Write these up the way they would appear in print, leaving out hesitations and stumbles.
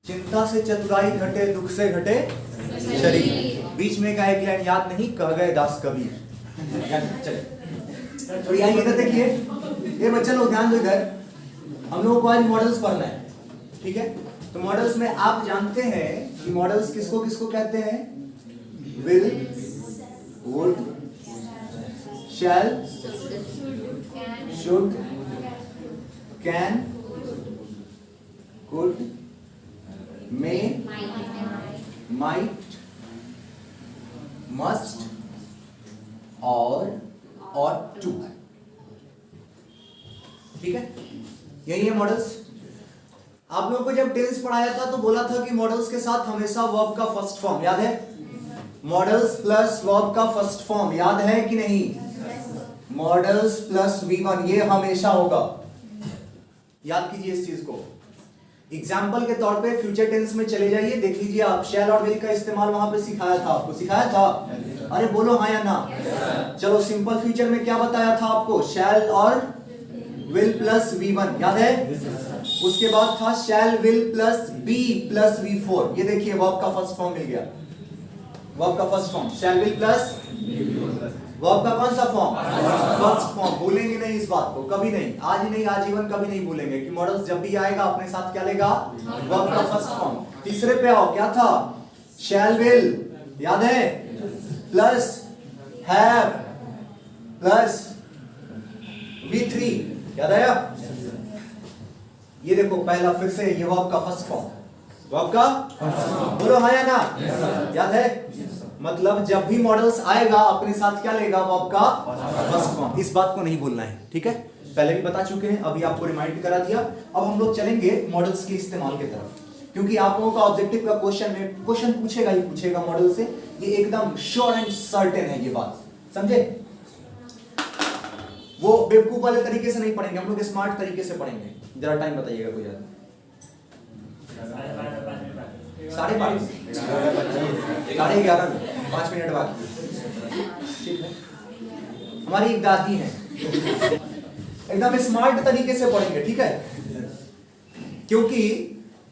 चिंता से चतुराई घटे, दुख से घटे शरीर। बीच में का एक लाइन याद नहीं, कह गए दास कबीर। चलिए तो यहाँ इधर देखिए, ये बच्चे लोग ध्यान दो इधर। हम लोगों को आज मॉडल्स पढ़ना है, ठीक है। तो मॉडल्स में आप जानते हैं कि मॉडल्स किसको किसको कहते हैं? Will, would, shall, should, can, could, may, might, must और ought to। ठीक है, यही है मॉडल्स। आप लोगों को जब टेंस पढ़ाया था तो बोला था कि मॉडल्स के साथ हमेशा वर्ब का फर्स्ट फॉर्म, याद है? मॉडल्स प्लस वर्ब का फर्स्ट फॉर्म, याद है कि नहीं? मॉडल्स प्लस V1, ये हमेशा होगा। याद कीजिए इस चीज को। एग्जाम्पल के तौर पे फ्यूचर टेंस में चले जाइए, देख लीजिए आप, शैल और विल का इस्तेमाल वहां पे सिखाया था आपको, सिखाया था? अरे बोलो हाँ या ना। चलो सिंपल फ्यूचर में क्या बताया था आपको? शैल और विल प्लस V1, याद है? उसके बाद था shall will plus be plus V4। ये देखिए वर्ब का फर्स्ट फॉर्म मिल गया। वर्ब का first form shell will plus verb का कौन सा फॉर्म? First form. भूलेंगे नहीं इस बात को, कभी नहीं, आज ही नहीं, आजीवन कभी नहीं भूलेंगे कि मॉडल्स जब भी आएगा अपने साथ क्या लेगा? वर्ब का फर्स्ट फॉर्म। तीसरे पे आओ, क्या था? शैल विल, याद है? प्लस हैव प्लस V3, याद आया? ये देखो पहला, फिर से ये वर्ब का फर्स्ट फॉर्म, वर्ब का बोलो हाँ या ना? याद है? मतलब जब भी मॉडल्स आएगा अपने साथ क्या लेगा? वर्ब का फर्स्ट फॉर्म। इस बात को नहीं भूलना है, ठीक है? पहले भी बता चुके हैं, अभी आपको रिमाइंड करा दिया। अब हम लोग चलेंगे मॉडल्स के इस्तेमाल की तरफ, क्योंकि आप लोगों का ऑब्जेक्टिव का क्वेश्चन पूछेगा ही पूछेगा मॉडल से, ये एकदम श्योर एंड सर्टेन है ये बात, समझे? वो बेवकूफ वाले तरीके से नहीं पढ़ेंगे, हम लोग स्मार्ट तरीके से पढ़ेंगे। जरा टाइम बताइएगा कोई यार। 11:30, 11:30, 5 मिनट बाकी। ठीक है, हमारी एक दादी है, एकदम स्मार्ट तरीके से पढ़ेंगे, ठीक है? क्योंकि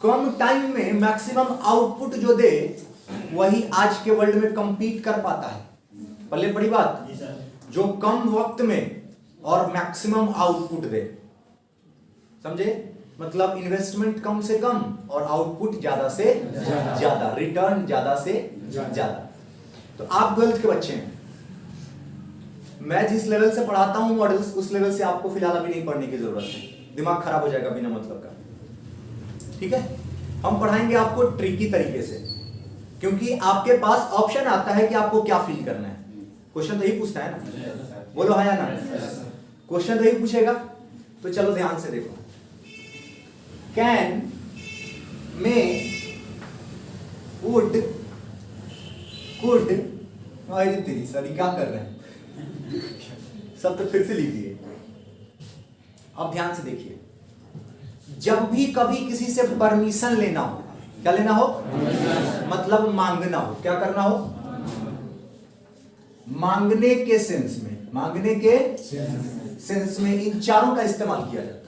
कम टाइम में मैक्सिमम आउटपुट जो दे वही आज के वर्ल्ड में कंपीट कर पाता है। पहले बड़ी बात, जो कम वक्त में और मैक्सिमम आउटपुट दे, समझे? मतलब इन्वेस्टमेंट कम से कम और आउटपुट ज्यादा से ज्यादा, रिटर्न ज्यादा से ज्यादा। तो आप 12th के बच्चे हैं, मैं जिस लेवल से पढ़ाता हूं मॉडल्स, उस लेवल से आपको फिलहाल अभी नहीं पढ़ने की जरूरत है, दिमाग खराब हो जाएगा बिना मतलब का, ठीक है? हम पढ़ाएंगे आपको ट्रिकी तरीके से, क्योंकि आपके पास ऑप्शन आता है कि आपको क्या फील करना है। क्वेश्चन तो यही पूछता है ना, बोलो हाँ या ना? क्वेश्चन तो यही पूछेगा। तो चलो ध्यान से देखो, कैन, मे, वुड, कुड, अरे तेरी सरी क्या कर रहे हैं? सब तो फिर से लीजिए। अब ध्यान से देखिए, जब भी कभी किसी से परमिशन लेना हो, क्या लेना हो? मतलब मांगना हो, क्या करना हो? मांगने के सेंस में, मांगने के सेंस में इन चारों का इस्तेमाल किया जाता है।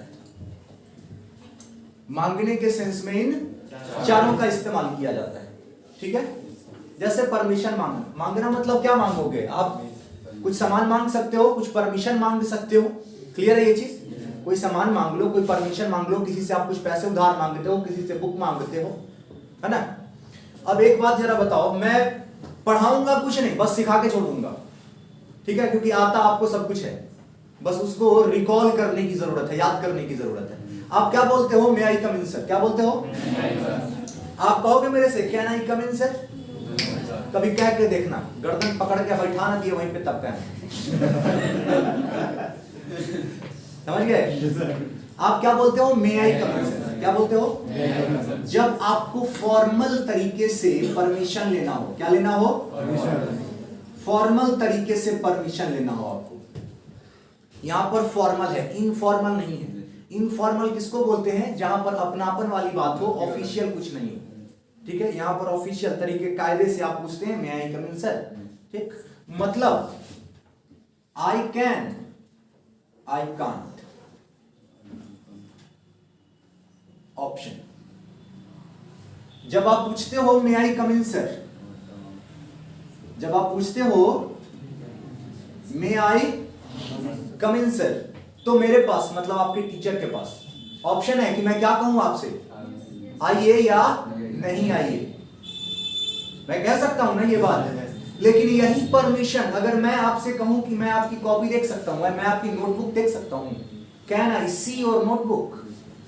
मांगने के सेंस में इन चारों का इस्तेमाल किया जाता है, ठीक है? जैसे परमिशन मांगना मतलब क्या मांगोगे आप? कुछ सामान मांग सकते हो, कुछ परमिशन मांग सकते हो। क्लियर है ये चीज? कोई सामान मांग लो, कोई परमिशन मांग लो, किसी से आप कुछ पैसे उधार मांगते हो, किसी से बुक मांगते हो, है ना? अब एक बात जरा बताओ, मैं पढ़ाऊंगा कुछ नहीं, बस सिखा के छोड़ूंगा, ठीक है? क्योंकि आता आपको सब कुछ है, बस उसको रिकॉल करने की जरूरत है, याद करने की जरूरत है। आप क्या बोलते हो? मे आई कम इन सर, क्या बोलते हो? आप कहोगे मेरे से can I come in sir? कभी कह के देखना, गर्दन पकड़ के बैठा ना दिए वहीं पे, तब कहना। समझ गए? आप क्या बोलते हो? मे आई कम इन सर, क्या बोलते हो? जब आपको फॉर्मल तरीके से परमिशन लेना हो, क्या लेना हो? फॉर्मल तरीके से परमिशन लेना हो आपको। यहां पर फॉर्मल है, इनफॉर्मल नहीं है। इनफॉर्मल किसको बोलते हैं? जहां पर अपनापन वाली बात हो, ऑफिशियल कुछ नहीं हो, ठीक है? यहां पर ऑफिशियल तरीके कायदे से आप पूछते हैं, मे आई कम इन सर, ठीक? मतलब I can, I can't, option. जब आप पूछते हो मे आई कम इन सर, जब आप पूछते हो मे आई कम इन सर, तो मेरे पास मतलब आपके टीचर के पास ऑप्शन है कि मैं क्या कहूं आपसे, आइए या नहीं आइए। मैं कह सकता हूं ना ये बात, लेकिन यही परमिशन अगर मैं आपसे कहूं कि मैं आपकी कॉपी देख सकता हूं, मैं आपकी नोटबुक देख सकता हूं, can I see your notebook,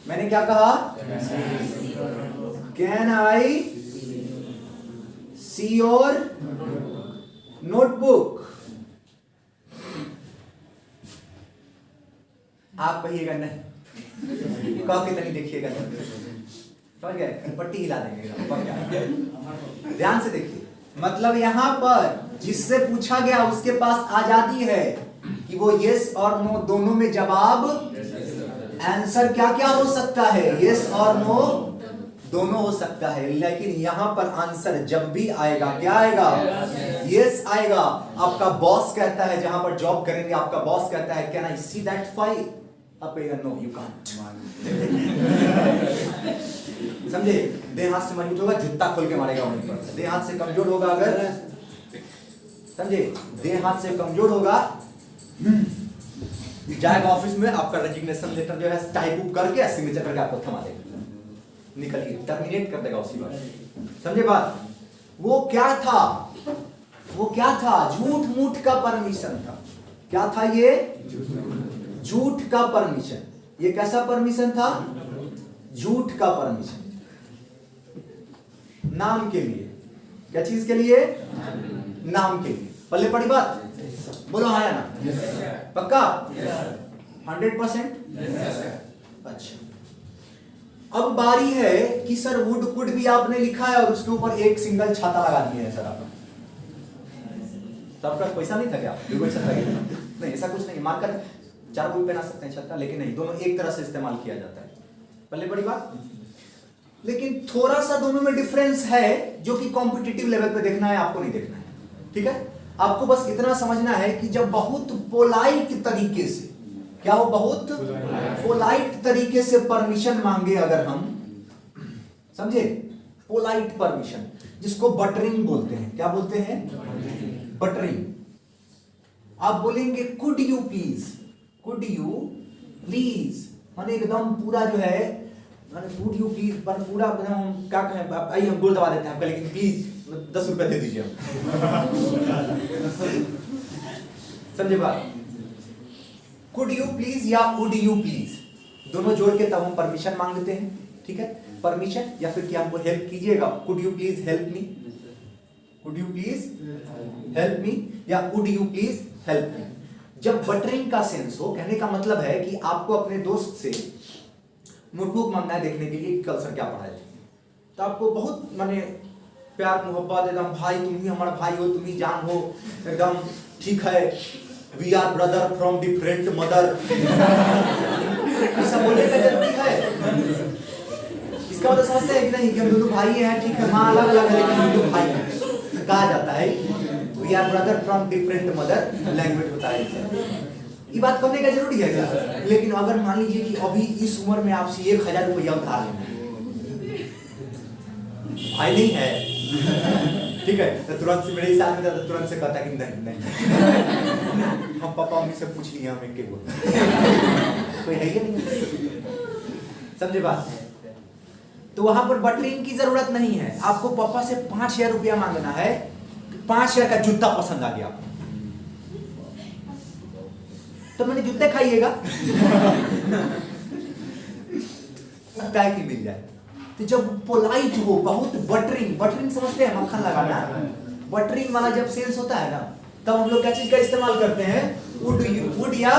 मैंने क्या कहा, can I see your notebook. आप कहिएगा नहीं, कह के नहीं देखिएगा, समझ गए, पट्टी हिला देंगे। ध्यान से देखिए, मतलब यहां पर जिससे पूछा गया उसके पास आजादी है कि वो यस और नो दोनों में जवाब, आंसर क्या क्या हो सकता है, यस और नो दोनों हो सकता है। लेकिन यहां पर आंसर जब भी आएगा क्या आएगा, यस आएगा। आपका बॉस कहता है, जहां पर जॉब करेंगे आपका बॉस कहता है can I see that file, आप कहेगा नो यू कांट। समझे, देह हाथ से मजबूत होगा जूता खोल के मारेगा वहीं पर, देह हाथ से कमजोर होगा अगर, समझे, देह हाथ से कमजोर होगा, जाएगा ऑफिस में आपका रेजिग्नेशन लेटर जो है टाइप करके सिग्नेचर करके आपको थमा देगा, निकलिए, टर्मिनेट कर देगा उसी बात। समझे बात, वो क्या था, वो क्या था, झूठ मूठ का परमिशन था। क्या था ये, झूठ का परमिशन। ये कैसा परमिशन था, झूठ का परमिशन, नाम के लिए। क्या चीज के लिए, नाम के लिए। पल्ले पड़ी बात, बोलो हाँ या ना, पक्का 100%। अच्छा, अब बारी है कि सर वुड कुड भी आपने लिखा है और उसके ऊपर एक सिंगल छाता लगा दिए है सर आपने, तो आपका पैसा नहीं था क्या, छाता नहीं, ऐसा कुछ नहीं, मार्कर 4 कोई पहना सकते हैं छाता, लेकिन नहीं, दोनों एक तरह से इस्तेमाल किया जाता है। पहले बड़ी बात, लेकिन थोड़ा सा दोनों में डिफरेंस है जो कि कॉम्पिटिटिव लेवल पे देखना है, आपको नहीं देखना है, ठीक है। आपको बस इतना समझना है कि जब बहुत पोलाइट तरीके से, क्या वो बहुत पोलाइट तरीके से परमिशन मांगे अगर हम, समझे, पोलाइट परमिशन, जिसको बटरिंग बोलते हैं। क्या बोलते हैं, बटरिंग। आप बोलेंगे could you please, could you please, माने एकदम पूरा जो है, माने कुड यू प्लीज पर पूरा एकदम क्या कहें, आइए हम गोल दबा देते हैं आपका, लेकिन प्लीज 10 रुपए दे दीजिए। समझे बात, कुड यू प्लीज या वुड यू प्लीज दोनों जोड़ के तब हम परमिशन मांग लेते हैं, ठीक है। परमिशन या फिर कि हमको हेल्प कीजिएगा, could you please help me, could you please help me, या would you please help me. जब बटरिंग का सेंस हो, कहने का मतलब है कि आपको अपने दोस्त से नोटबुक मांगना है देखने के लिए कल सर क्या पढ़ाए थे, तो आपको बहुत माने प्यार मोहब्बत, एकदम भाई तुम ही हमारा भाई हो, तुम ही जान हो, एकदम ठीक है, we are brother from different mother, ऐसा बोलने का जरूरी है। इसका मतलब समझते हैं कि नहीं कि हम दोनों भाई हैं, ठीक है, माँ अलग अलग है लेकिन हम दोनों भाई हैं, कहा जाता है we are brother from different mother, language बताया है। ये बात करने का जरूरी है क्या? लेकिन अगर मान लीजिए कि अभी इस उम्र में आपसे 1000 रुपया उधार लेना है, भाई नहीं है, ठीक है, तो तुरंत से मेरे हिसाब में तो तुरंत से कहता है कि नहीं हम पापा मम्मी से पूछ लिए, हम इनके बोल कोई है ही नहीं, समझे बात। तो वहां पर बटरिंग की जरूरत नहीं है, आपको पापा से 5000 रुपया मांगना है, 5000 का जूता पसंद आ गया तो मैंने जूते खाइएगा पैक ही मिल जाए। तो जब पोलाइट हो, बहुत बटरिंग, बटरिंग समझते हैं, मक्खन लगाना, बटरिंग वाला जब सेंस होता है ना, तब हम लोग क्या चीज का इस्तेमाल करते हैं, वुड या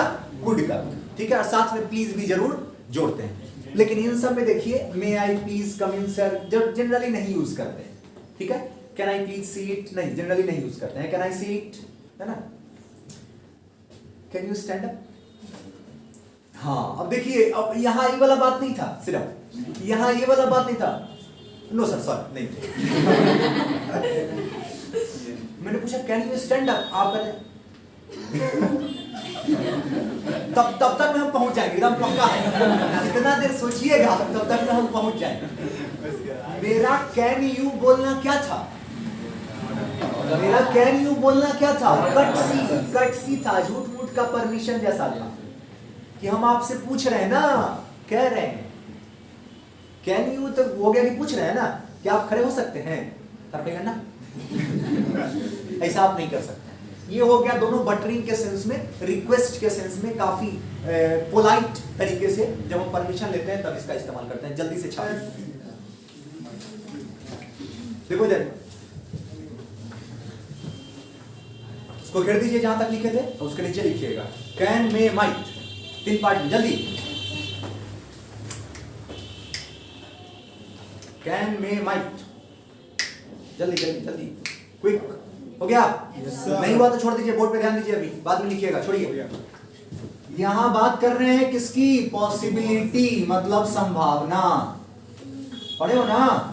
कुड का, ठीक है, और साथ में प्लीज भी जरूर जोड़ते हैं। लेकिन इन सब में देखिए मे आई प्लीज कम इन सर जब जनरली नहीं यूज करते हैं, ठीक है। Can I please see it नहीं, जनरली नहीं यूज करते हैं। कैन आई सी इट, है ना, कैन यू स्टैंड अप। हाँ, अब देखिए, अब यहाँ ये वाला बात नहीं था, सिर्फ यहाँ ये वाला बात नहीं था, नो सर सर नहीं मैंने पूछा कैन यू स्टैंड अप, आप कहते तब तक में हम पहुंच जाएंगे, एकदम पक्का है। इतना देर सोचिएगा तब तक में हम पहुंच जाएंगे। मेरा कैन यू बोलना क्या था? मेरा कैन यू बोलना क्या था? कटसी था, झूठ मूठ का परमिशन जैसा था कि हम आपसे पूछ रहे हैं ना, कह रहे हैं। कैन यू तो हो गया कि पूछ रहे हैं ना कि आप खड़े हो सकते हैं, कर ना। ऐसा आप नहीं कर सकते। ये हो गया दोनों बटरिंग के सेंस में, रिक्वेस्ट के सेंस में काफी पोलाइट तरीके से जब हम परमिशन लेते हैं तब इसका इस्तेमाल करते हैं। जल्दी से छाप देखो इधर, इसको घेर दीजिए जहां तक लिखे थे, और उसके नीचे लिखिएगा कैन मे माइट, 3 पार्ट में। जल्दी, कैन मे माइट, जल्दी जल्दी जल्दी, क्विक। हो गया? नहीं हुआ तो छोड़ दीजिए, बोर्ड पे ध्यान दीजिए, अभी बाद में लिखिएगा, छोड़िए। यहां बात कर रहे हैं किसकी? पॉसिबिलिटी, मतलब संभावना। पढ़े हो ना?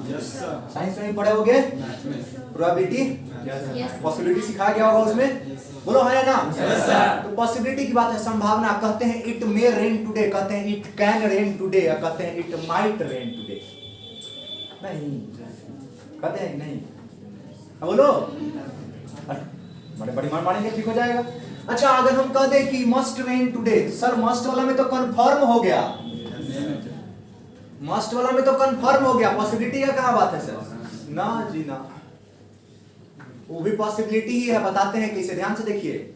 साइंस में पढ़े होगे? प्रोबेबिलिटी, पॉसिबिलिटी सिखाया गया होगा उसमें, बोलो है ना? तो पॉसिबिलिटी की बात है, संभावना। कहते हैं इट मे रेन टुडे, कहते हैं इट कैन रेन टुडे, कहते हैं इट माइट रेन टुडे। नहीं कहते हैं नहीं, बोलो बड़े बड़ी मार मारेंगे, ठीक हो जाएगा। अच्छा, अगर हम कह दें कि must rain today, sir must वाला में तो कंफर्म हो गया, मस्ट वाला में तो कंफर्म हो गया, पॉसिबिलिटी का कहां बात है सर? ना जी ना, वो भी पॉसिबिलिटी ही है। बताते हैं कैसे, ध्यान से देखिए।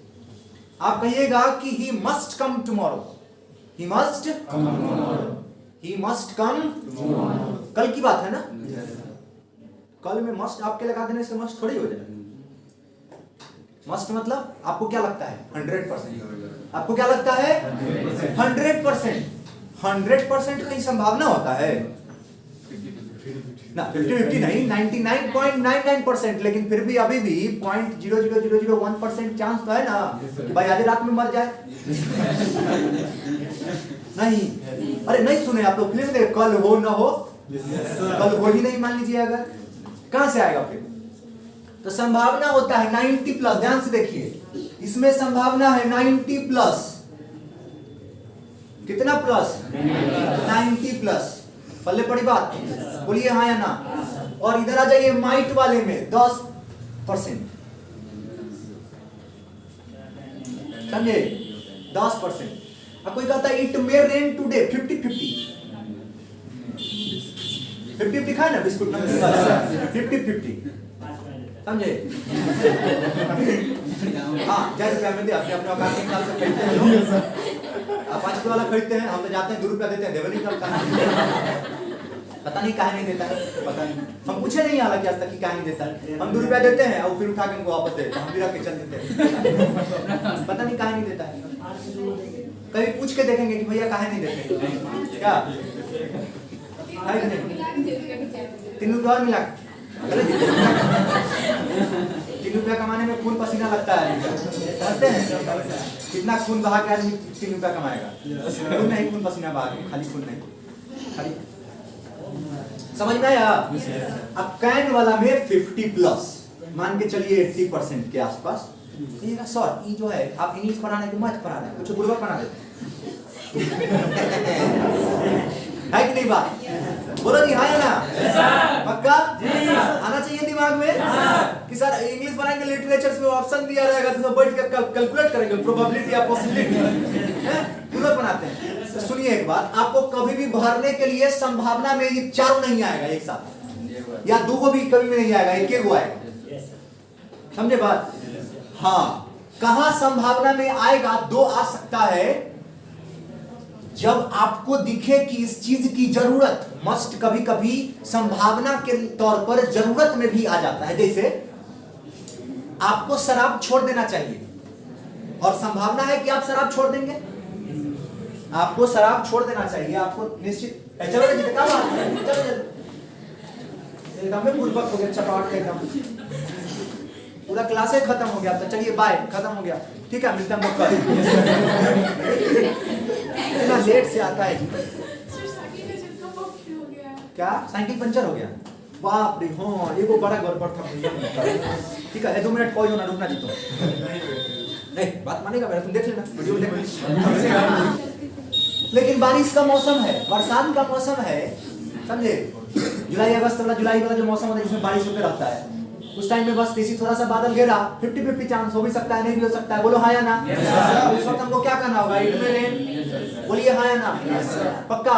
आप कहिएगा कि he must come tomorrow, he must come tomorrow, he must come tomorrow, कल की बात है ना। कल में मस्ट आपके लगा देने से मस्ट थोड़ी हो जाए। मस्ट मतलब आपको क्या लगता है? 100%। आपको क्या लगता है? 100%। 100% का ही संभावना होता है ना, 50-50 नहीं, 99.99%। लेकिन फिर भी अभी भी 0.00001% चांस तो है ना कि भाई आधी रात में मर जाए। नहीं, अरे नहीं सुने आप लोग फिल्म देख, कल हो ना हो, कल हो ही नहीं मान लीजिए, अगर कहां से आएगा फिर? तो संभावना होता है 90+। ध्यान से देखिए, इसमें संभावना है 90+। कितना प्लस? 90+। पल्ले पड़ी बात, बोलिए हाँ या ना। और इधर आ जाइए माइट वाले में 10%, समझे? 10%। अब कोई कहता है इट मे रेन टुडे, 50-50। 50-50 खाए ना बिस्कुट में, 50-50, समझे? हाँ, 10 रुपया में दे, अपने अपने औकात के हिसाब से खरीदते हैं। आप 5 रुपये वाला खरीदते हैं, हम तो जाते हैं 2 रुपया देते हैं, देवे नहीं करता। पता नहीं काहे नहीं देता है, पता नहीं, हम पूछे नहीं हालांकि आज तक कि काहे नहीं देता है। हम 2 रुपया देते हैं और फिर उठा के हमको वापस देते हैं, हम भी रख के चल देते हैं। पता नहीं काहे नहीं देता है। कभी पूछ के देखेंगे कि भैया काहे नहीं देते क्या? 3 रुपया और मिला, 3 रुपया कमाने में खून पसीना लगता है, समझते हैं? कितना खून बहा के आदमी 3 रुपया कमाएगा? खून नहीं, खून पसीना बहा के, खाली खून नहीं, खाली। समझ में आया? अब कैन वाला में 50+, मान के चलिए 80% के आसपास। सर ये जो है आप इंग्लिश पढ़ाने के मत पढ़ा रहे हैं, कुछ बुर्बक पढ़ा देते है कि नहीं बात? बोलो जी हाँ या ना? पक्का आना चाहिए दिमाग में कि सर इंग्लिश पढ़ाएंगे, लिटरेचर में ऑप्शन दिया रहेगा तो बैठ कर कैलकुलेट करेंगे प्रोबेबिलिटी या पॉसिबिलिटी, बुर्बक बनाते हैं। तो सुनिए एक बात, आपको कभी भी भरने के लिए संभावना में ये चारों नहीं आएगा एक साथ, या 2 भी कभी भी नहीं आएगा, एक गो आएगा, समझे बात? हाँ, कहां संभावना में आएगा? 2 आ सकता है, जब आपको दिखे कि इस चीज की जरूरत, मस्ट कभी कभी संभावना के तौर पर जरूरत में भी आ जाता है। जैसे आपको शराब छोड़ देना चाहिए और संभावना है कि आप शराब छोड़ देंगे, आपको शराब छोड़ देना चाहिए, आपको निश्चित। चलो क्या बात है, चलो एकदम पूर्वक हो गया, चपाट के एकदम पूरा क्लास खत्म हो गया। तो चलिए बाय, खत्म हो गया, ठीक है, मिलता है कल। इतना लेट से आता है जी। क्या साइकिल पंचर हो गया? बाप रे, हाँ, ये को बड़ा गड़बड़ था। ठीक है, 2 मिनट पॉज होना, रुकना जी तो। नहीं बात मानेगा मेरा, तुम देख लेना वीडियो देख लेना। लेकिन बारिश का मौसम है, बरसात का मौसम है, समझे? जुलाई अगस्त वाला, जुलाई वाला जो मौसम होता है जिसमें बारिश होते रहता है, उस टाइम में बस देसी थोड़ा सा बादल घेरा, 50-50 चांस हो भी सकता है, नहीं भी हो सकता है। बोलो हाँ या ना? उस वक्त हमको क्या करना होगा? इट में रेन। बोलिए हाँ या ना? पक्का?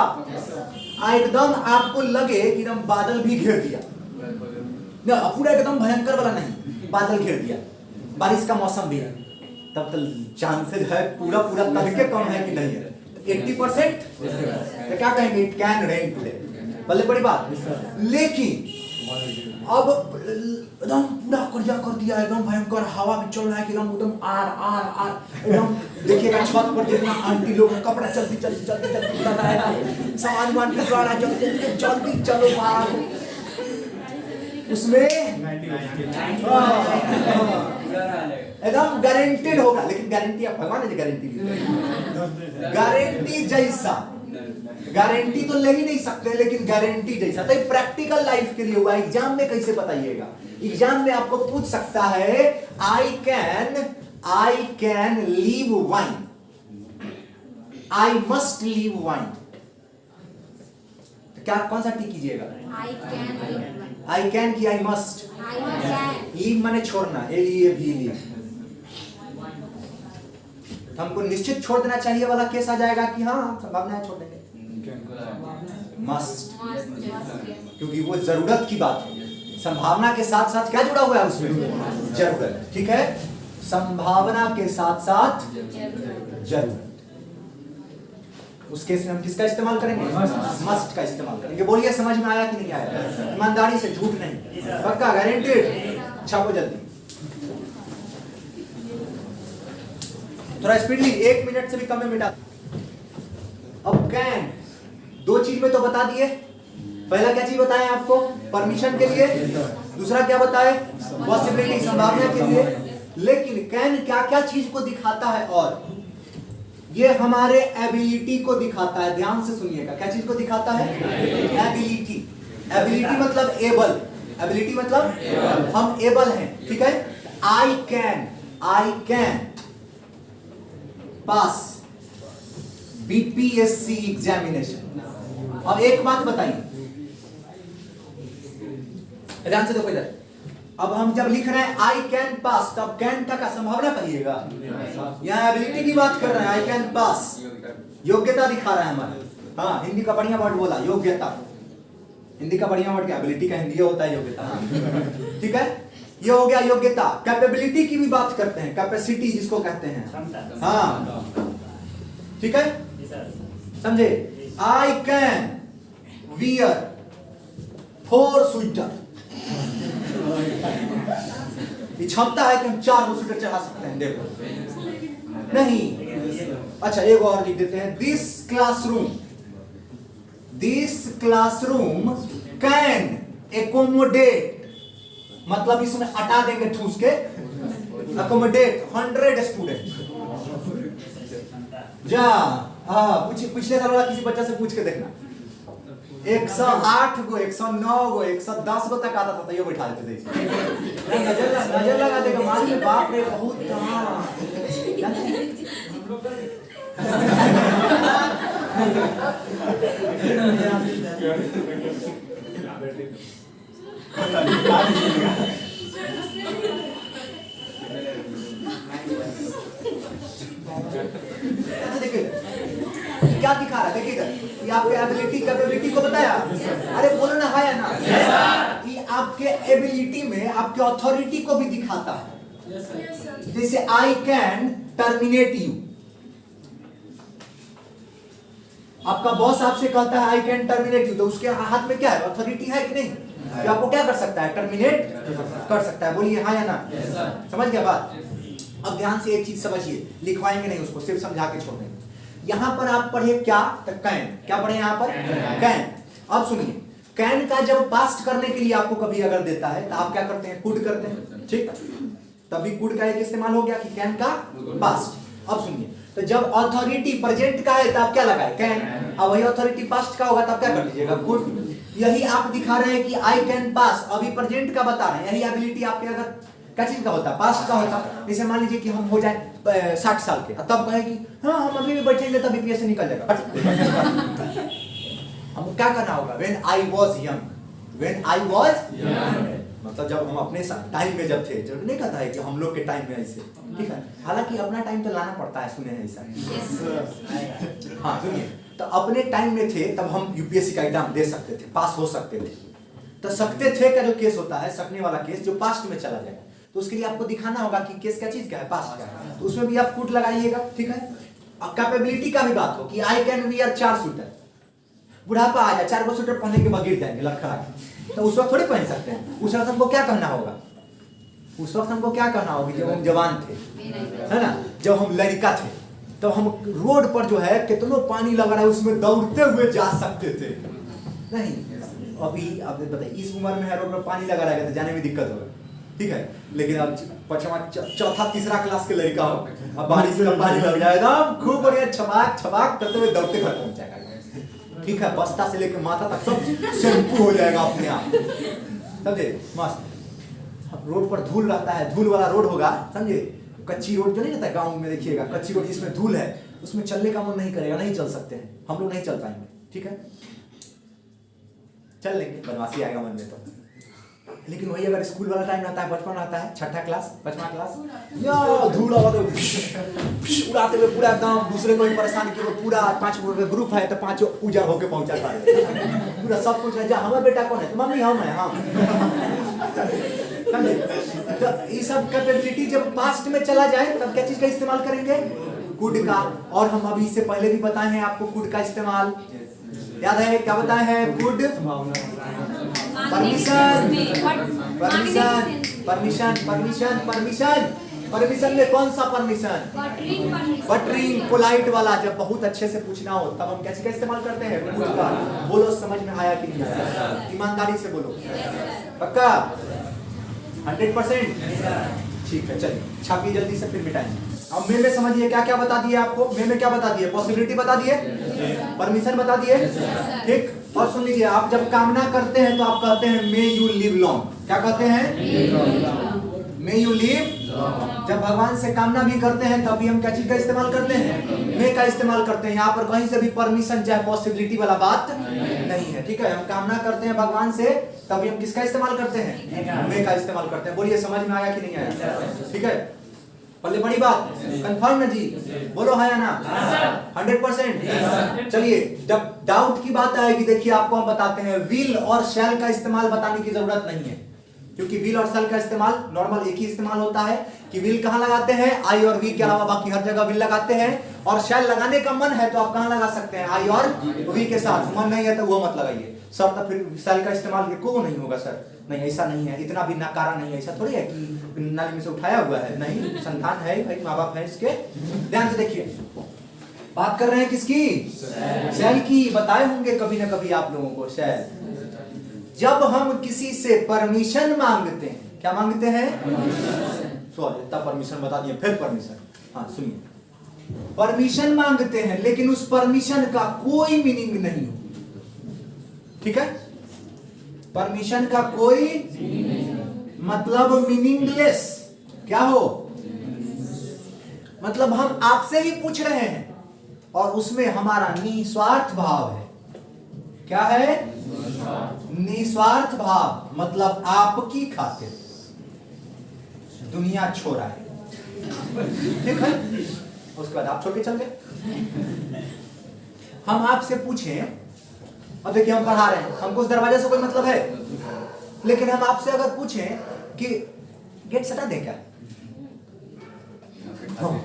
एकदम आपको लगे कि एकदम बादल भी घेर दिया ना, पूरा एकदम भयंकर वाला नहीं, बादल घेर दिया, बारिश का मौसम भी है, तब तो चांसेस है पूरा पूरा तरीके कम है कि नहीं है 80%। तो क्या कहेंगे? It can rain today. भले बड़ी बात, लेकिन अब एकदम पूरा कर्जा कर दिया, एकदम भयंकर हवा भी चल रहा है कि एकदम आर एकदम देखिएगा छत पर जितना आंटी लोग कपड़ा चलती सामान वान टुकड़ा रहा, जल्दी चलो बाहर। उसमें एकदम गारंटेड होगा, लेकिन गारंटी आप भगवान ने गारंटी दी, गारंटी जैसा गारंटी तो ले ही नहीं सकते, लेकिन गारंटी जैसा। तो प्रैक्टिकल लाइफ के लिए हुआ, एग्जाम में कैसे बताइएगा? एग्जाम में आपको पूछ सकता है I can leave wine, I must leave wine, क्या कौन सा टिक कीजिएगा? आई कैन की आई मस्ट? लीव माने छोड़ना, लीव। हमको निश्चित छोड़ देना चाहिए वाला केस आ जाएगा कि हाँ संभावना है छोड़ देंगे, मस्ट, क्योंकि वो जरूरत की बात है। संभावना के साथ साथ क्या जुड़ा हुआ है उसमें? जरूरत। ठीक है, संभावना के साथ साथ जरूरत। उस केस में हम किसका इस्तेमाल करेंगे? मस्ट का इस्तेमाल करेंगे। बोलिए समझ में आया कि नहीं आया? ईमानदारी से, झूठ नहीं, पक्का गारंटेड। छापो जल्दी, थोड़ा स्पीडली, 1 मिनट से भी कम में मिटा। अब कैन, 2 चीज में तो बता दिए। पहला क्या चीज बताएं आपको? परमिशन के लिए। दूसरा क्या बताए? पॉसिबिलिटी, संभावना के लिए। लेकिन कैन क्या क्या चीज को दिखाता है? और ये हमारे एबिलिटी को दिखाता है। ध्यान से सुनिएगा, क्या चीज को दिखाता है? एबिलिटी। एबिलिटी मतलब एबल, एबिलिटी मतलब हम एबल हैं। ठीक है, I can pass BPSC examination. और एक बात बताइए, ध्यान से देखो इधर, अब हम जब लिख रहे हैं आई कैन पास, तब कैन का संभावना कहिएगा, यहाँ एबिलिटी की बात कर रहे हैं। आई कैन पास योग्यता दिखा रहा है हमारा। हाँ, हिंदी का बढ़िया वर्ड बोला, योग्यता। हिंदी का बढ़िया वर्ड क्या? एबिलिटी का हिंदी होता है योग्यता। ठीक है, ये हो गया योग्यता। कैपेबिलिटी की भी बात करते हैं, कैपेसिटी जिसको कहते हैं। हाँ, ठीक है, समझे? आई कैन वियर 4 स्वेटर, क्षमता है कि हम 4 स्वेटर चढ़ा सकते हैं। देखो नहीं, अच्छा एक और लिख देते हैं, दिस क्लासरूम कैन एकोमोडेट, मतलब इसमें हटा देंगे ठूस के, अकोमोडेट 100 स्टूडेंट। जा पिछले साल वाला किसी बच्चा से पूछ के देखना, 108 गो, 109 गो, 110 गो तक आता था, तो ये बैठा देते थे। नजर लगा देगा, मान बाप रे बहुत। क्या दिखा रहा है? देखिए इधर, ये आपके एबिलिटी कैपेबिलिटी को बताया। अरे बोलो ना हाँ या ना? ये आपके एबिलिटी में आपके अथॉरिटी को भी दिखाता है। जैसे आई कैन टर्मिनेट यू, आपका बॉस आपसे कहता है आई कैन टर्मिनेट यू, तो उसके हाथ में क्या है? अथॉरिटी है कि नहीं? कि आपको क्या कर सकता है? टर्मिनेट कर सकता है। बोलिए हाँ या ना? समझ गया बात? अब ध्यान से एक चीज समझिए, लिखवाएंगे नहीं उसको, सिर्फ समझा के छोड़ देंगे। यहां पर आप पढ़े क्या? कैन। क्या पढ़े यहां पर? कैन। अब सुनिए, कैन का जब पास्ट करने के लिए आपको कभी अगर देता है तो आप क्या करते हैं? कुड करते हैं। ठीक, तभी कुड का एक इस्तेमाल हो गया कि कैन का पास्ट। अब सुनिए, तो जब अथॉरिटी प्रेजेंट का है तो आप क्या लगाए? कैन। अब वही अथॉरिटी पास्ट का होगा तब क्या कर लीजिएगा? कुड। यही आप दिखा रहे हैं कि आई कैन पास, अभी प्रेजेंट का बता रहे हैं। यही एबिलिटी आपके अगर क्या चीज का होता है? पास्ट का होता है। जैसे मान लीजिए कि हम हो जाए 60 साल के, तब कहे कि हाँ हम अभी भी बैठेंगे तब बीपीएस से निकल जाएगा। हमको क्या करना होगा? When I was young, when I was young, मतलब जब हम अपने टाइम में जब थे। जब नहीं कहता है कि हम लोग के टाइम में ऐसे, ठीक है। हालांकि अपना टाइम तो लाना पड़ता है, सुने हैं ऐसा। हाँ सुनिए, तो अपने टाइम में थे तब हम यूपीएससी का एग्जाम दे सकते थे, पास हो सकते थे। तो सकते थे का जो केस होता है, सकने वाला केस जो पास्ट में चला जाएगा, तो उसके लिए आपको दिखाना होगा कि केस क्या चीज का है, पास्ट का है। तो उसमें भी आप कूट लगाइएगा, ठीक है। अब कैपेबिलिटी का भी बात हो कि आई कैन वियर 4 सूटर, बुढ़ापा आ जाए 4 सूटर पहनने के बाद गिर जाएंगे लड़खड़ा, तो उस वक्त थोड़ी पहन सकते हैं। उस वक्त हमको क्या कहना होगा? उस वक्त हमको क्या कहना होगा? जब हम जवान थे, है ना, जब हम लड़का थे, तो हम रोड पर जो है कितना पानी लग रहा है उसमें दौड़ते हुए जा सकते थे। नहीं, अभी आप बताइए इस उम्र में है रोड पर पानी लगा रहेगा तो जाने में दिक्कत होगा, ठीक है। लेकिन अब 5वां 4था 3रा क्लास के लड़का हो, अब बारिश का पानी लग जाएगा, खूब बढ़िया छबाक छबाक करते हुए दौड़ते घर पहुंच जाएगा, ठीक है। बस्ता से लेकर माथा तक सब शैम्पू हो जाएगा अपने आप, समझे? मस्त। रोड पर धूल रहता है, धूल वाला रोड होगा, समझे? कच्ची रोड जो नहीं रहता है गाँव में, देखिएगा कच्ची रोड जिसमें धूल है, उसमें चलने का मन नहीं करेगा, नहीं चल सकते हैं हम लोग, नहीं चल पाएंगे, ठीक है। चल लेंगे, बदमाशी आएगा मन में तो। लेकिन वही अगर स्कूल वाला टाइम रहता है, बचपन रहता है, 6ठा क्लास 5वां क्लास, या धूल उड़ाते हुए पूरा एकदम दूसरे को ही परेशान किए, पूरा 5 ग्रुप है तो 5 पूजा होके पहुंचा पाए, पूरा सब कुछ है। जा हमारा बेटा कौन है? तो मम्मी हम है, हम। तो ये सब कैपेबिलिटी जब पास्ट में चला जाए तब क्या चीज का इस्तेमाल करेंगे? कुड का। और हम अभी इससे पहले भी बताए हैं आपको कुड का इस्तेमाल, याद है? क्या बताए हैं? Could, permission, permission, permission, permission, permission, permission में कौन सा परमिशन? बटरिंग, पोलाइट वाला। जब बहुत अच्छे से पूछना हो तब हम क्या चीज का इस्तेमाल करते हैं? कुड का। बोलो समझ में आया कि नहीं आया? ईमानदारी से बोलो, पक्का 100%? ठीक है, चलिए छापिए जल्दी से, फिर मिटाएंगे। अब में समझिए क्या क्या बता दिए आपको। में क्या बता दिए? पॉसिबिलिटी बता दिए, परमिशन बता दिए, ठीक। और सुन लीजिए, आप जब कामना करते हैं तो आप कहते हैं मे यू लिव लॉन्ग। क्या कहते हैं? May you live. जब भगवान से कामना भी करते हैं तभी हम क्या चीज का इस्तेमाल करते हैं? मे का इस्तेमाल करते हैं। यहाँ पर कहीं से भी परमिशन चाहे पॉसिबिलिटी वाला बात नहीं है, ठीक है। हम कामना करते हैं भगवान से तभी हम किसका इस्तेमाल करते हैं? मे का इस्तेमाल करते हैं। बोलिए समझ में आया कि नहीं आया? ठीक है, पहले बड़ी बात कंफर्म ना जी? बोलो हाँ या ना? 100%? चलिए, जब डाउट की बात आएगी, देखिए आपको हम बताते हैं, विल और शैल का इस्तेमाल बताने की जरूरत नहीं है, क्योंकि विल और शैल का इस्तेमाल नॉर्मल एक ही इस्तेमाल होता है कि विल कहाँ लगाते हैं? आई और वी के अलावा बाकी हर जगह विल लगाते हैं। और शैल लगाने का मन है तो आप कहाँ लगा सकते हैं? आई और वी के साथ। मन नहीं है तो वो मत लगाइए सर, तो फिर शैल का इस्तेमाल को नहीं होगा सर। नहीं, ऐसा नहीं है, इतना भी नकारा नहीं है। ऐसा थोड़ी है कि नाली में से उठाया हुआ है, नहीं, संतान है भाई, माँ बाप है इसके। ध्यान से देखिए, बात कर रहे हैं किसकी? शैल की। बताए होंगे कभी ना कभी आप लोगों को शैल। जब हम किसी से परमिशन मांगते हैं, क्या मांगते हैं? सॉरी, इतना परमिशन बता दिए, फिर परमिशन। हाँ सुनिए, परमिशन मांगते हैं लेकिन उस परमिशन का कोई मीनिंग नहीं हो, ठीक है। परमिशन का कोई मतलब मीनिंगलेस, क्या हो? मतलब हम आपसे ही पूछ रहे हैं और उसमें हमारा निस्वार्थ भाव है। क्या है? निस्वार्थ भाव, मतलब आपकी खातिर दुनिया छोड़ा है, ठीक है। उसके बाद आप छोड़ के चल गए। हम आपसे पूछें, अब देखिए हम पढ़ा रहे हैं, हमको उस दरवाजे से कोई मतलब है, लेकिन हम आपसे अगर पूछें कि गेट सटा दे क्या?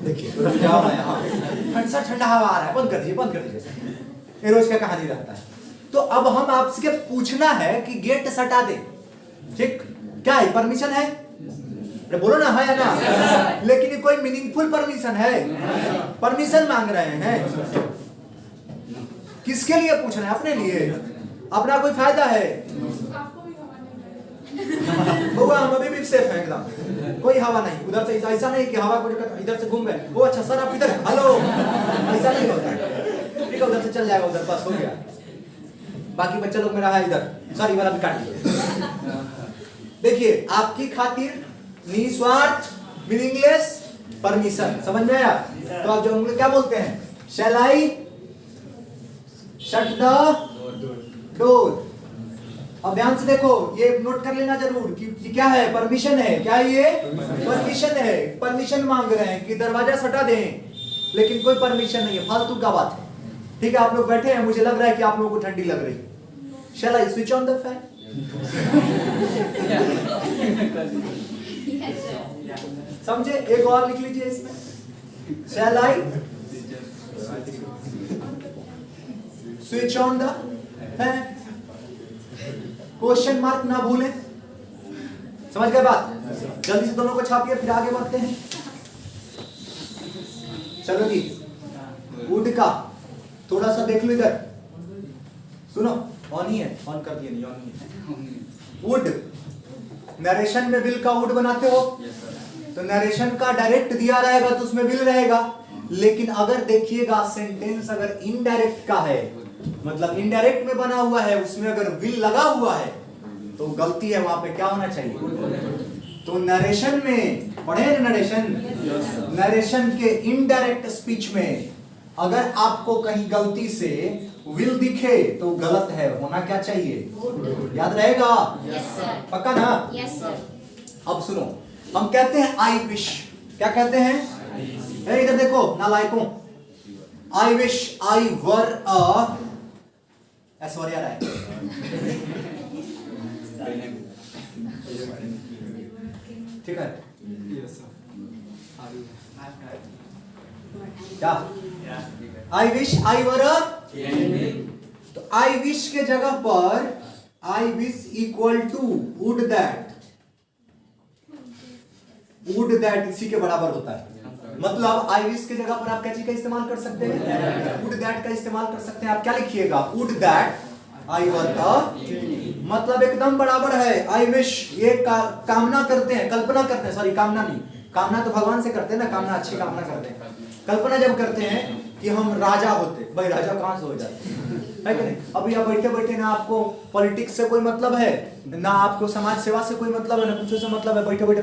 देखिए ठंडा हवा आ रहा है, बंद कर दीजिए, बंद कर दीजिए। ये रोज का कहानी रहता है। तो अब हम आपसे पूछना है कि गेट सटा दे, ठीक, क्या है? परमिशन है? बोलो ना हाँ या ना? लेकिन ये कोई मीनिंगफुल परमिशन है? परमिशन मांग रहे हैं, किसके लिए पूछ रहे हैं? अपने लिए, अपना कोई फायदा है? बउआ हम अभी भी सेफ है एकदम, कोई हवा नहीं उधर से। ऐसा नहीं कि हवा को इधर से घूम गए, वो अच्छा सर आप इधर, हेलो, ऐसा नहीं होता है, ठीक है। उधर से चल जाएगा, उधर बस हो गया। बाकी बच्चे लोग मेरा है इधर, सर ये वाला भी काट दिए। देखिए, आपकी खातिर निस्वार्थ मीनिंगलेस परमिशन, समझ में आया? तो आप जो क्या बोलते हैं, शैल आई शट द डोर। अब ध्यान से देखो, ये नोट कर लेना जरूर कि क्या है, परमिशन है। क्या है ये? परमिशन है। परमिशन मांग रहे हैं कि दरवाजा सटा दें, लेकिन कोई परमिशन नहीं है, फालतू का बात है। ठीक है, आप लोग बैठे हैं, मुझे लग रहा है कि आप लोगों को ठंडी लग रही है। Shall I switch on the fan? समझे? एक और लिख लीजिए इसमें, shall I switch on the fan. Question mark ना भूलें। समझ गए बात? जल्दी से दोनों को छापिए, फिर आगे बढ़ते हैं। चलो जी, वुड का थोड़ा सा देख लो इधर, सुनो। ऑन ही है, ऑन कर दिया नहीं, ऑन ही है। वुड, नरेशन में विल का वुड बनाते हो, तो नरेशन का डायरेक्ट दिया रहेगा तो उसमें विल रहेगा, लेकिन अगर देखिएगा सेंटेंस अगर इनडायरेक्ट का है, मतलब इनडायरेक्ट में बना हुआ है, उसमें अगर विल लगा हुआ है तो गलती है, वहां पे क्या होना चाहिए? तो नरेशन में पढ़े ना, नरेशन के इनडायरेक्ट स्पीच में अगर आपको कहीं गलती से विल दिखे तो गलत है, होना क्या चाहिए? याद रहेगा? पक्का ना? अब सुनो, हम कहते हैं आई विश। क्या कहते हैं? इधर देखो नालायकों, आई विश आई वर अ ऐश्वर्या राय। ठीक है, क्या आई विश आई वर अ, तो आई विश के जगह पर I wish equal to would that. Would that इसी के बराबर होता है। मतलब आई विश के जगह पर आप क्या चीज का इस्तेमाल कर सकते हैं? वुड दैट का इस्तेमाल कर सकते हैं। आप क्या लिखिएगा? वुड दैट आई वर अ, मतलब एकदम बराबर है। आई विश ये कामना करते हैं, कल्पना करते हैं, सॉरी कामना नहीं, कामना तो भगवान से करते हैं ना, कामना अच्छी कामना करते हैं। कल्पना जब करते हैं कि हम राजा होते, भाई राजा कहां से हो जाते है कि नहीं? अभी आप बैठे बैठे ना आपको पॉलिटिक्स से कोई मतलब है, ना आपको समाज सेवा से कोई मतलब है, ना कुछ से मतलब है, बैठे बैठे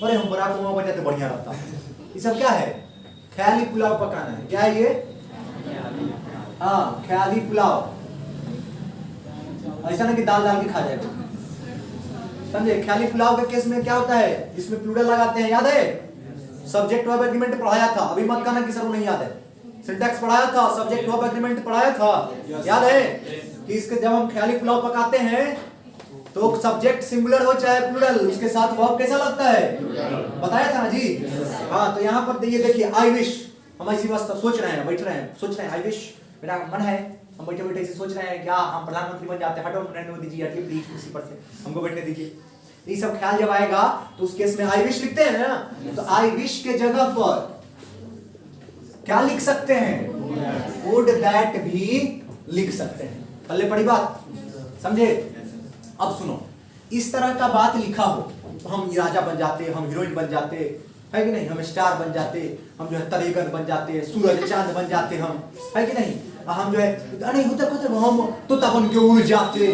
अरे हम बराक ओबामा बन जाते बढ़िया रहता। ये सब क्या है? ख्याली पुलाव पकाना है। क्या है ये? हाँ, ख्याली पुलाव। ऐसा ना कि दाल डाल के खा जाएगा, समझे? ख्याली पुलाव के केस में क्या होता है? इसमें प्लूरल लगाते हैं, याद है? सब्जेक्ट वर्ब एग्रीमेंट पढ़ाया था, अभी मत कहना कि सर वो नहीं याद है। सिंटैक्स पढ़ाया था, सब्जेक्ट वर्ब एग्रीमेंट पढ़ाया था, याद है? कि इसके जब हम ख्याली पुलाव पकाते हैं तो सब्जेक्ट सिंगुलर हो चाहे प्लूरल, उसके साथ वर्ब कैसा लगता है? बताया था ना जी? हाँ, तो यहाँ पर ये देखिए, आई विश, हम ऐसी बात सोच रहे हैं, बैठ रहे हैं, सोच रहे हैं, आई विश, मेरा मन है, हम बैठे बैठे ऐसे सोच रहे हैं क्या हम प्रधानमंत्री बन जाते हैं। हटो नरेंद्र मोदी जी, हटिए प्लीज कुर्सी पर से, हमको बैठने दीजिए। ये सब ख्याल जब आएगा तो उस केस में आई विश लिखते हैं ना, तो आई विश के जगह पर क्या लिख सकते हैं? वुड दैट भी लिख सकते हैं। पहले पढ़ी बात, समझे? अब सुनो, इस तरह का बात लिखा हो तो हम राजा बन जाते, हम हीरोइन बन जाते, है कि नहीं? हम स्टार बन जाते, हम जो है तरेगन बन जाते, सूरज चांद बन जाते, हम, है कि नहीं? हम जो है अरे होता हम तो तब के उड़ जाते,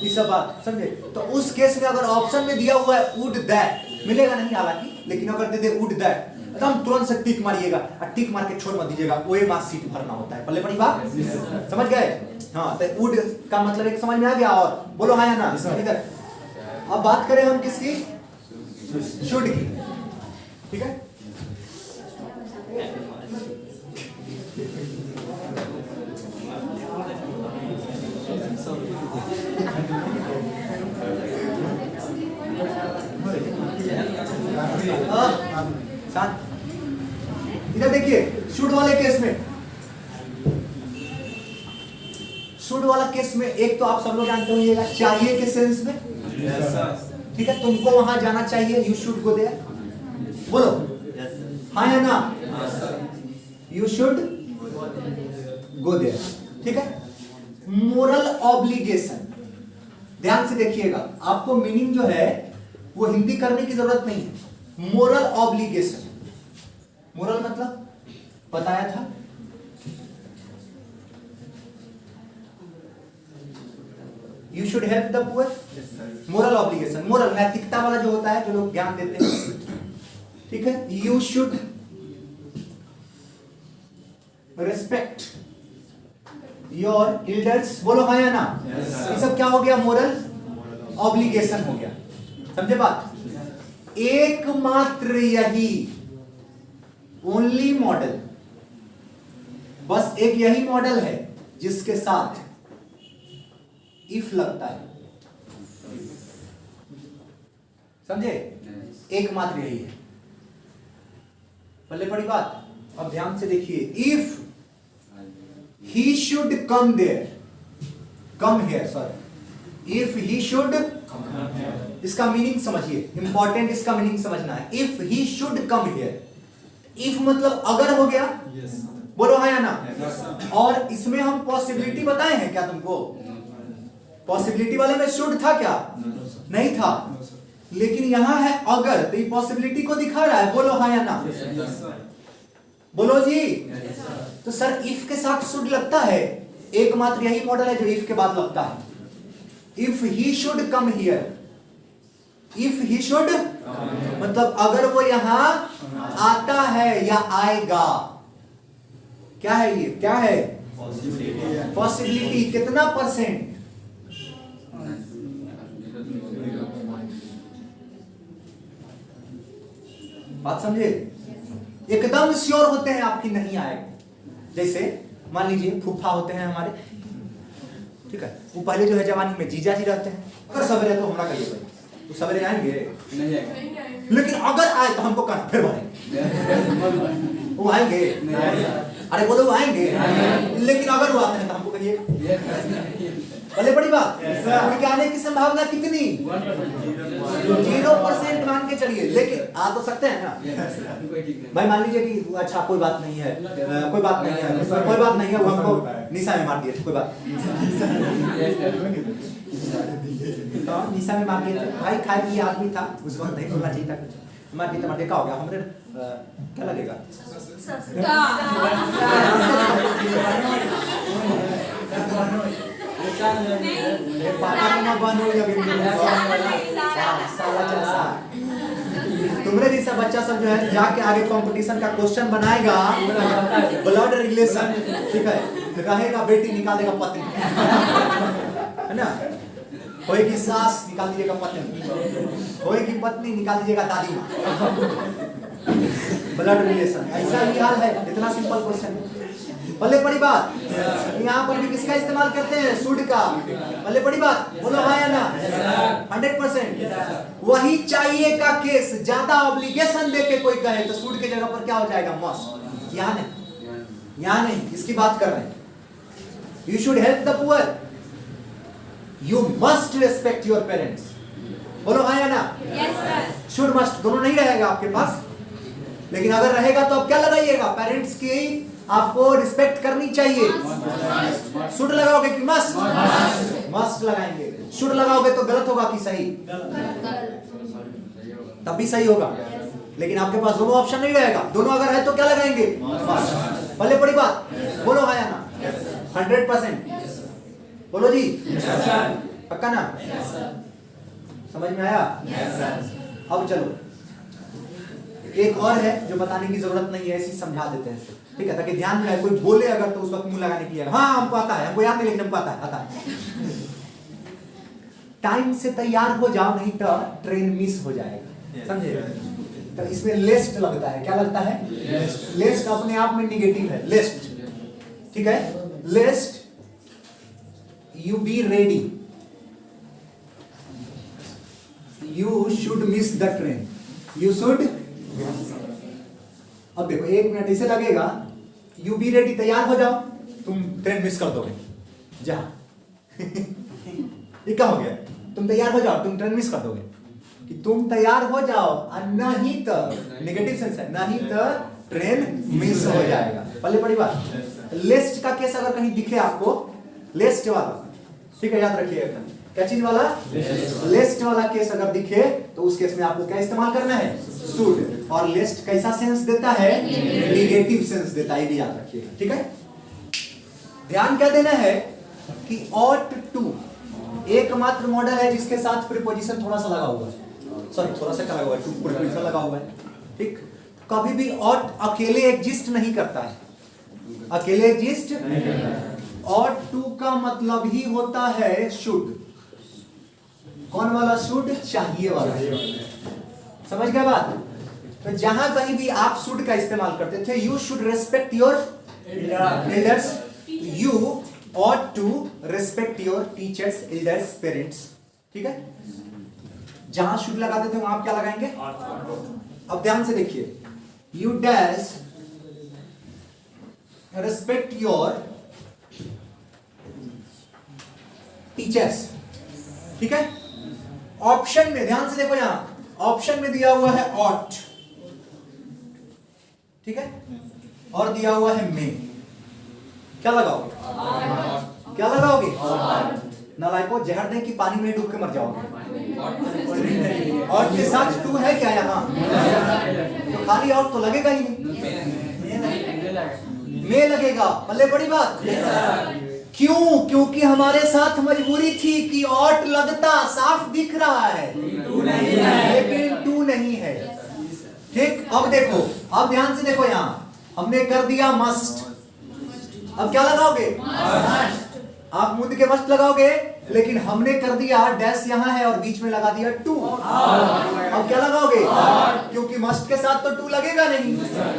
ये सब बात, समझे? तो उस केस में अगर ऑप्शन में दिया हुआ है वुड दैट, मिलेगा नहीं हालांकि, लेकिन अगर दे दे वुड दैट, एकदम तुरंत से टिक मारिएगा, और टिक मार के छोड़ मत दीजिएगा, वो मार्कशीट भरना होता है। पहले पढ़ी बात, समझ गए? हाँ, तो वुड का मतलब एक समझ में आ गया। और बोलो हाँ या ना? इधर अब बात करें हम किसकी? शुड की, ठीक है? इधर देखिए, शुड वाले केस में, शुड वाला केस में एक तो आप सब लोग जानते होइएगा, चाहिए के सेंस में, ठीक है? तुमको वहां जाना चाहिए, यू शुड गो देयर। बोलो हाँ या ना? यू शुड गो देयर, ठीक है? मोरल ऑब्लिगेशन, ध्यान से देखिएगा, आपको मीनिंग जो है वो हिंदी करने की जरूरत नहीं है। मोरल ऑब्लिगेशन, मोरल मतलब बताया था, you should help the poor. Moral obligation, moral नैतिकता वाला जो होता है, जो लोग ज्ञान देते हैं, ठीक है, you should respect your elders, बोलो हाँ या ना। ये सब क्या हो गया, मोरल ऑब्लिगेशन हो गया, समझे बात। एकमात्र यही ओनली मॉडल, बस एक यही मॉडल है जिसके साथ इफ लगता है, समझे, एकमात्र यही है। पहले पड़ी बात, अब ध्यान से देखिए, if he should come there, come here, sorry, if he should, इसका मीनिंग समझिए, इंपॉर्टेंट इसका मीनिंग समझना है। If he should come here, if मतलब अगर हो गया, बोलो हाँ या ना। और इसमें हम पॉसिबिलिटी बताए हैं क्या तुमको, पॉसिबिलिटी वाले में शुड था क्या, नहीं था, लेकिन यहां है अगर, तो ये पॉसिबिलिटी को दिखा रहा है, बोलो हाँ या ना, बोलो जी। तो सर इफ के साथ शुड लगता है, एकमात्र यही मॉडल है जो इफ के बाद लगता है। If he should come here, if he should मतलब अगर वो यहां आता है या आएगा, क्या है ये, क्या है, पॉसिबिलिटी, कितना परसेंट, बात समझे, एकदम श्योर होते हैं आपकी नहीं आएगा। जैसे मान लीजिए फूफा होते हैं हमारे, ठीक है, वो पहले जो है जवानी में जीजा जी रहते हैं, अगर सवेरे तो हमरा कहिए भाई, तो सवेरे आएंगे नहीं आएंगे, लेकिन अगर आए तो हमको कहना फिर भाई वो आएंगे, अरे बोलो वो आएंगे, लेकिन अगर वो आते हैं तो हमको कहिए, पहले बड़ी बात, उनके आने की संभावना कितनी, 0% मान के चलिए, लेकिन आ तो सकते हैं ना भाई। मान लीजिए कि अच्छा कोई बात नहीं है, कोई बात नहीं है, कोई बात नहीं है, वो हमको निशा में मार दिए, कोई बात तो निशा में मार दिए थे भाई, खाए पिए आदमी था, उस वक्त नहीं बोलना चाहिए था, मार दिया, मार दिया, क्या हो गया, हमरे क्या लगेगा, तुमरे जैसा बच्चा सब जो है जाके आगे कंपटीशन का क्वेश्चन बनाएगा, ब्लड रिलेशन, ठीक है, रहेगा बेटी निकालेगा पत्नी, है ना, होएगी सास निकाल दीजिएगा पत्नी, होएगी पत्नी निकाल दीजिएगा दादी माँ, ब्लड रिलेशन, ऐसा ही हाल है, इतना सिंपल क्वेश्चन है। पहले बड़ी बात, यहाँ पर भी किसका इस्तेमाल करते हैं, शुड का, पहले बड़ी बात, बोलो हाँ या ना, 100%। वही चाहिए का केस ज्यादा ऑब्लिगेशन देके कोई कहे तो शुड के जगह पर क्या हो जाएगा, मस्ट, यहाँ नहीं, यहाँ नहीं, इसकी बात कर रहे हैं। You should help the poor, you must respect your parents, बोलो हाँ या ना, शुड मस्ट दोनों नहीं रहेगा आपके पास, लेकिन अगर रहेगा तो आप क्या लगाइएगा, पेरेंट्स की आपको रिस्पेक्ट करनी चाहिए, शुड लगाओगे कि मस्ट, मस्ट लगाएंगे। शुड लगाओगे तो गलत होगा कि सही, तब भी सही होगा, लेकिन आपके पास दोनों ऑप्शन नहीं रहेगा, दोनों अगर है तो क्या लगाएंगे, मस्ट। पहले बड़ी बात, बोलो हाँ या ना, 100%, बोलो जी, पक्का ना, समझ में आया। अब चलो एक और है जो बताने की जरूरत नहीं है, ऐसी समझा देते हैं, ठीक है, ताकि ध्यान में कोई बोले अगर तो उस वक्त मुंह लगाने के लिए, हाँ हमको आता है, हमको याद नहीं लेकिन हमको आता है। टाइम से तैयार हो जाओ, नहीं तो ट्रेन मिस हो जाएगा, समझे। तो इसमें लेस्ट लगता है, क्या लगता है, लेस्ट अपने आप में निगेटिव है, लेस्ट, ठीक है, लेस्ट you be ready, you should miss the train, you should. अब देखो 1 मिनट इसे लगेगा, यू बी रेडी, तैयार हो जाओ, तुम ट्रेन मिस कर दोगे, जा ये क्या हो गया, तुम तैयार हो जाओ, तुम ट्रेन मिस कर दोगे, कि तुम तैयार हो जाओ, नहीं तो नेगेटिव सेंस है, नहीं तो ट्रेन मिस हो जाएगा। पहले बड़ी बात, लिस्ट का केस अगर कहीं दिखे आपको, लिस्ट वाला, ठीक है, याद रखिएगा, क्या चीज वाला, लिस्ट वाला केस अगर दिखे तो उस केस में आपको क्या इस्तेमाल करना है, शुड। और लिस्ट कैसा सेंस देता है, नेगेटिव सेंस देता है, ये याद रखिएगा, ठीक है। ध्यान क्या देना है कि ought to एकमात्र मॉडल है जिसके साथ प्रीपोजिशन थोड़ा सा लगा हुआ है, सॉरी थोड़ा सा क्या लगा हुआ है, टू प्रीपोजिशन लगा हुआ है, ठीक, कभी भी ought अकेले एग्जिस्ट नहीं करता है, अकेले एग्जिस्ट नहीं करता है। ought to का मतलब ही होता है should। कौन वाला should? चाहिए वाला। समझ गए बात? तो जहां कहीं भी आप should का इस्तेमाल करते थे, you should respect your elders, you ought to respect your teachers, elders, parents। ठीक है, जहां should लगाते थे वहां आप क्या लगाएंगे? अब ध्यान से देखिए, you dash respect your teachers। ठीक है, ऑप्शन में ध्यान से देखो, यहां ऑप्शन में दिया हुआ है ought, ठीक है, और दिया हुआ है may। क्या लगाओगे? क्या लगाओगे? नालायको, जहर दें कि पानी में डूब के मर जाओगे। और के साथ टू है क्या यहाँ? तो खाली और तो लगेगा ही नहीं, में लगेगा। भले बड़ी बात। क्यों? क्योंकि हमारे साथ मजबूरी थी कि ऑट लगता, साफ दिख रहा है लेकिन टू नहीं है। ठीक, अब देखो, अब ध्यान से देखो, यहाँ हमने कर दिया मस्ट। अब क्या लगाओगे? आप मुंह के मस्ट लगाओगे, लेकिन हमने कर दिया डैश यहाँ है और बीच में लगा दिया टू। अब क्या लगाओगे? क्योंकि मस्ट के साथ तो टू लगेगा नहीं,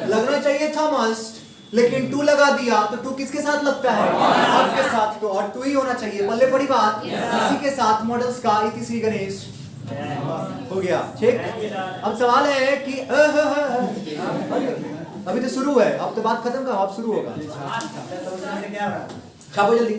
लगना चाहिए था मस्ट, लेकिन टू लगा दिया तो टू किसके साथ लगता है? ऑट के साथ, तो और टू ही होना चाहिए। बल्ले बड़ी बात। इसी के साथ मॉडल्स का इति श्री गणेश हो गया। ठीक, अब सवाल है कि अभी तो शुरू है, अब तो बात खत्म का, अब शुरू होगा। छापो जल्दी।